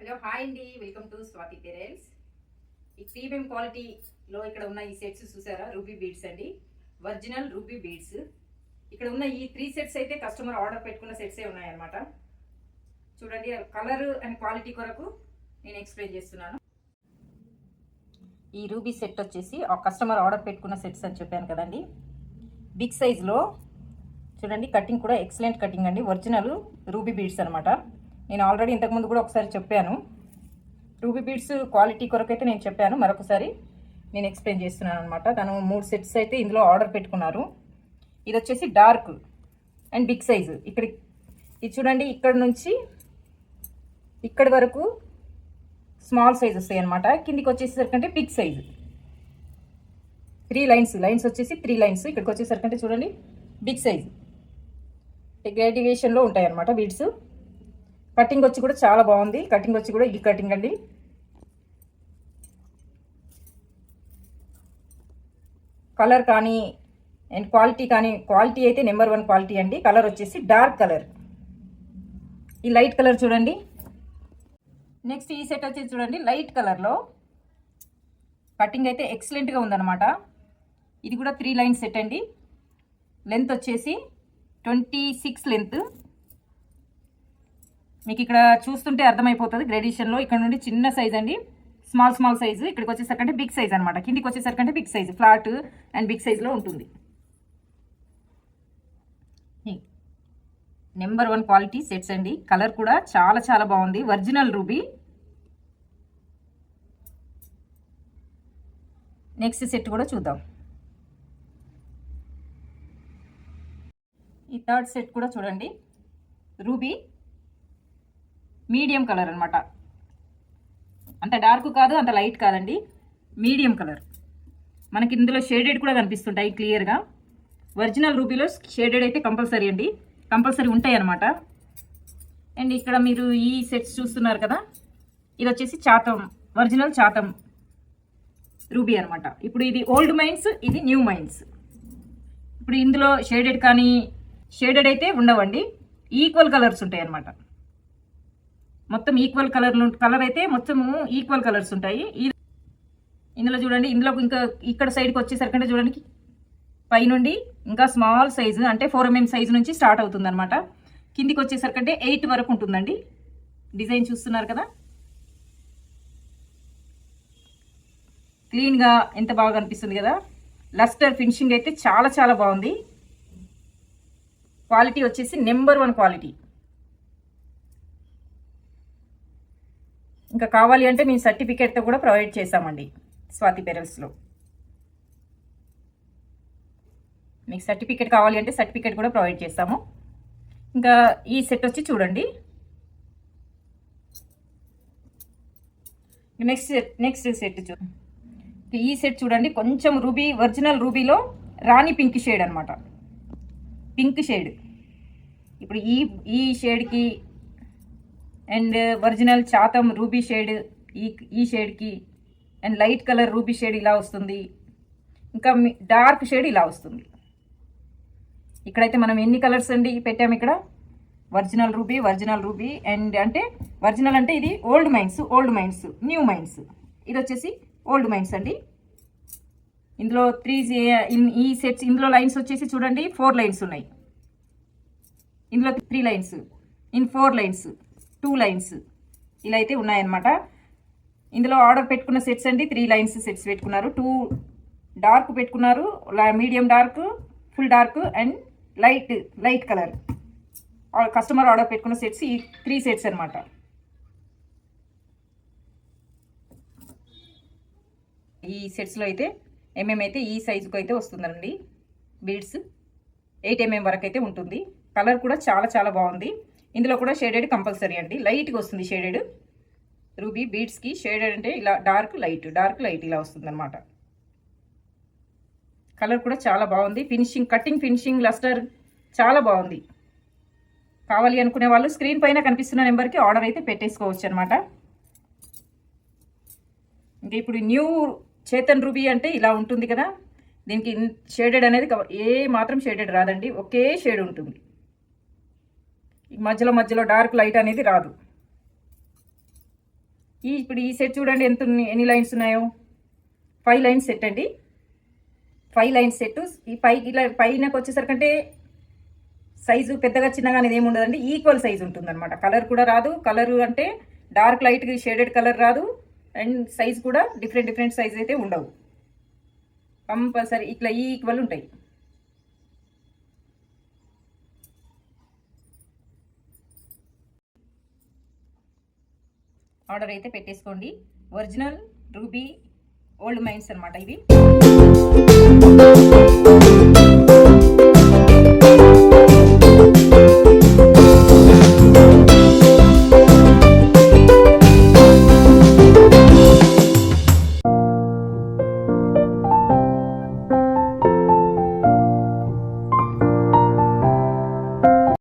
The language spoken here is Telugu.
హలో హాయ్ అండి, వెల్కమ్ టు స్వాతి టెరైల్స్. ఈ ప్రీమియం క్వాలిటీలో ఇక్కడ ఉన్న ఈ సెట్స్ చూసారా, రూబీ బీడ్స్ అండి, ఒరిజినల్ రూబీ బీడ్స్. ఇక్కడ ఉన్న ఈ 3 సెట్స్ అయితే కస్టమర్ ఆర్డర్ పెట్టుకున్న సెట్సే ఉన్నాయన్నమాట. చూడండి, కలర్ అండ్ క్వాలిటీ కొరకు నేను ఎక్స్ప్లెయిన్ చేస్తున్నాను. ఈ రూబీ సెట్ వచ్చేసి ఆ కస్టమర్ ఆర్డర్ పెట్టుకున్న సెట్స్ అని చెప్పాను కదండి. బిగ్ సైజ్లో చూడండి, కటింగ్ కూడా ఎక్సలెంట్ కటింగ్ అండి, ఒరిజినల్ రూబీ బీడ్స్ అనమాట. నేను ఆల్రెడీ ఇంతకుముందు కూడా ఒకసారి చెప్పాను. రూబీ బీడ్స్ క్వాలిటీ కొరకైతే నేను చెప్పాను, మరొకసారి నేను ఎక్స్ప్లెయిన్ చేస్తున్నాను అనమాట. తను 3 సెట్స్ అయితే ఇందులో ఆర్డర్ పెట్టుకున్నారు. ఇది వచ్చేసి డార్క్ అండ్ బిగ్ సైజు. ఇది చూడండి, ఇక్కడ నుంచి ఇక్కడి వరకు స్మాల్ సైజ్ వస్తాయి అనమాట. కిందికి వచ్చేసరికంటే బిగ్ సైజు. 3 లైన్స్ వచ్చేసి 3 లైన్స్. ఇక్కడికి వచ్చేసరికంటే చూడండి బిగ్ సైజు గ్రాడ్యుయేషన్లో ఉంటాయి అనమాట బీడ్స్. కటింగ్ వచ్చి కూడా చాలా బాగుంది. కటింగ్ వచ్చి కూడా ఈ కటింగ్ అండి. కలర్ కానీ అండ్ క్వాలిటీ అయితే నెంబర్ 1 క్వాలిటీ అండి. కలర్ వచ్చేసి డార్క్ కలర్, ఈ లైట్ కలర్ చూడండి. నెక్స్ట్ ఈ సెట్ వచ్చేసి చూడండి, లైట్ కలర్లో కటింగ్ అయితే ఎక్సలెంట్గా ఉందన్నమాట. ఇది కూడా 3 లైన్ సెట్ అండి. లెంత్ వచ్చేసి 26 లెంత్. మీకు ఇక్కడ చూస్తుంటే అర్థమైపోతుంది గ్రేడియేషన్లో. ఇక్కడ నుండి చిన్న సైజ్ అండి, స్మాల్ సైజు. ఇక్కడికి వచ్చేసరికంటే బిగ్ సైజ్ అనమాట. కిందికి వచ్చేసరికంటే big size, flat and big సైజులో ఉంటుంది. నెంబర్ 1 క్వాలిటీ సెట్స్ అండి. కలర్ కూడా చాలా బాగుంది, ఒరిజినల్ రూబీ. నెక్స్ట్ సెట్ కూడా చూద్దాం. ఈ థర్డ్ సెట్ కూడా చూడండి, రూబీ మీడియం కలర్ అనమాట. అంత డార్క్ కాదు, అంత లైట్ కాదండి, మీడియం కలర్. మనకి ఇందులో షేడెడ్ కూడా కనిపిస్తుంటాయి క్లియర్గా. ఒరిజినల్ రూబీలో షేడెడ్ అయితే కంపల్సరీ అండి, కంపల్సరీ ఉంటాయి అనమాట. అండ్ ఇక్కడ మీరు ఈ సెట్స్ చూస్తున్నారు కదా, ఇది వచ్చేసి చాతం, ఒరిజినల్ చాతం రూబీ అనమాట. ఇప్పుడు ఇది ఓల్డ్ మైన్స్, ఇది న్యూ మైన్స్. ఇప్పుడు ఇందులో షేడెడ్ అయితే ఉండవండి, ఈక్వల్ కలర్స్ ఉంటాయి అనమాట. మొత్తం ఈక్వల్ కలర్ అయితే మొత్తము ఈక్వల్ కలర్స్ ఉంటాయి. ఇందులో చూడండి, ఇందులో ఇంకా ఇక్కడ సైడ్కి వచ్చేసరికంటే చూడండి, పైనుండి ఇంకా స్మాల్ సైజు అంటే 4mm సైజు నుంచి స్టార్ట్ అవుతుంది అనమాట. కిందికి వచ్చేసరికంటే 8 వరకు ఉంటుందండి. డిజైన్ చూస్తున్నారు కదా, క్లీన్గా ఎంత బాగా అనిపిస్తుంది కదా. లస్టర్ ఫినిషింగ్ అయితే చాలా బాగుంది. క్వాలిటీ వచ్చేసి నెంబర్ 1 క్వాలిటీ. ఇంకా కావాలి అంటే మేము సర్టిఫికేట్తో కూడా ప్రొవైడ్ చేసామండి స్వాతి టెరైల్స్లో. మీకు సర్టిఫికేట్ కావాలి అంటే సర్టిఫికేట్ కూడా ప్రొవైడ్ చేస్తాము. ఇంకా ఈ సెట్ వచ్చి చూడండి, నెక్స్ట్ సెట్ ఈ సెట్ చూడండి, కొంచెం రూబీ, ఒరిజినల్ రూబీలో రాణి పింక్ షేడ్ అనమాట. పింక్ షేడ్ ఇప్పుడు ఈ షేడ్కి అండ్ ఒరిజినల్ చాతం రూబీ షేడ్ ఈ షేడ్కి and light colour ruby shade ఇలా వస్తుంది. ఇంకా డార్క్ షేడ్ ఇలా వస్తుంది. ఇక్కడైతే మనం ఎన్ని కలర్స్ అండి పెట్టాము ఇక్కడ, ఒరిజినల్ రూబీ అండ్ అంటే ఒరిజినల్ అంటే ఇది ఓల్డ్ మైన్స్, న్యూ మైన్స్. ఇది వచ్చేసి ఓల్డ్ మైన్స్ అండి. ఇందులో ఈ సెట్స్, ఇందులో లైన్స్ వచ్చేసి చూడండి 4 లైన్స్ ఉన్నాయి. ఇందులో 3 లైన్స్, 4 లైన్స్, 2 లైన్స్ ఇలా అయితే ఉన్నాయన్నమాట. ఇందులో ఆర్డర్ పెట్టుకున్న సెట్స్ అండి 3 లైన్స్ సెట్స్ పెట్టుకున్నారు. 2 డార్క్ పెట్టుకున్నారు, medium dark, full dark and light colour. Customer order పెట్టుకున్న సెట్స్ ఈ 3 సెట్స్ అనమాట. ఈ సెట్స్లో అయితే అయితే ఈ సైజుకు అయితే వస్తుందండి బీడ్స్. 8mm వరకు అయితే ఉంటుంది. కలర్ కూడా చాలా బాగుంది. ఇందులో కూడా షేడెడ్ కంపల్సరీ అండి, లైట్గా వస్తుంది షేడెడ్. రూబీ బీడ్స్కి షేడెడ్ అంటే ఇలా డార్క్ లైట్ ఇలా వస్తుంది అనమాట. కలర్ కూడా చాలా బాగుంది. ఫినిషింగ్, కటింగ్ ఫినిషింగ్, లస్టర్ చాలా బాగుంది. కావాలి అనుకునే వాళ్ళు స్క్రీన్ పైన కనిపిస్తున్న నెంబర్కి ఆర్డర్ అయితే పెట్టేసుకోవచ్చు అనమాట. ఇంకా ఇప్పుడు న్యూ చేతన్ రూబీ అంటే ఇలా ఉంటుంది కదా, దీనికి షేడెడ్ అనేది ఏ మాత్రం షేడెడ్ రాదండి, ఒకే షేడ్ ఉంటుంది. మధ్యలో డార్క్ లైట్ అనేది రాదు. ఇప్పుడు ఈ సెట్ చూడండి ఎన్ని లైన్స్ ఉన్నాయో. 5 లైన్స్ సెట్ అండి. 5 లైన్స్ సెట్. ఈ ఇలా పైనకి వచ్చేసరికంటే సైజు పెద్దగా చిన్నగా అనేది ఏమి ఉండదండి, ఈక్వల్ సైజు ఉంటుందన్నమాట. కలర్ కూడా రాదు, కలర్ అంటే డార్క్ లైట్ షేడెడ్ కలర్ రాదు, అండ్ సైజ్ కూడా డిఫరెంట్ సైజ్ అయితే ఉండవు. కంపల్సరీ ఇట్లా ఈక్వల్ ఉంటాయి. ఆర్డర్ అయితే పెట్టేసుకోండి. ఒరిజినల్ రూబీ ఓల్డ్ మైన్స్ అనమాట ఇవి.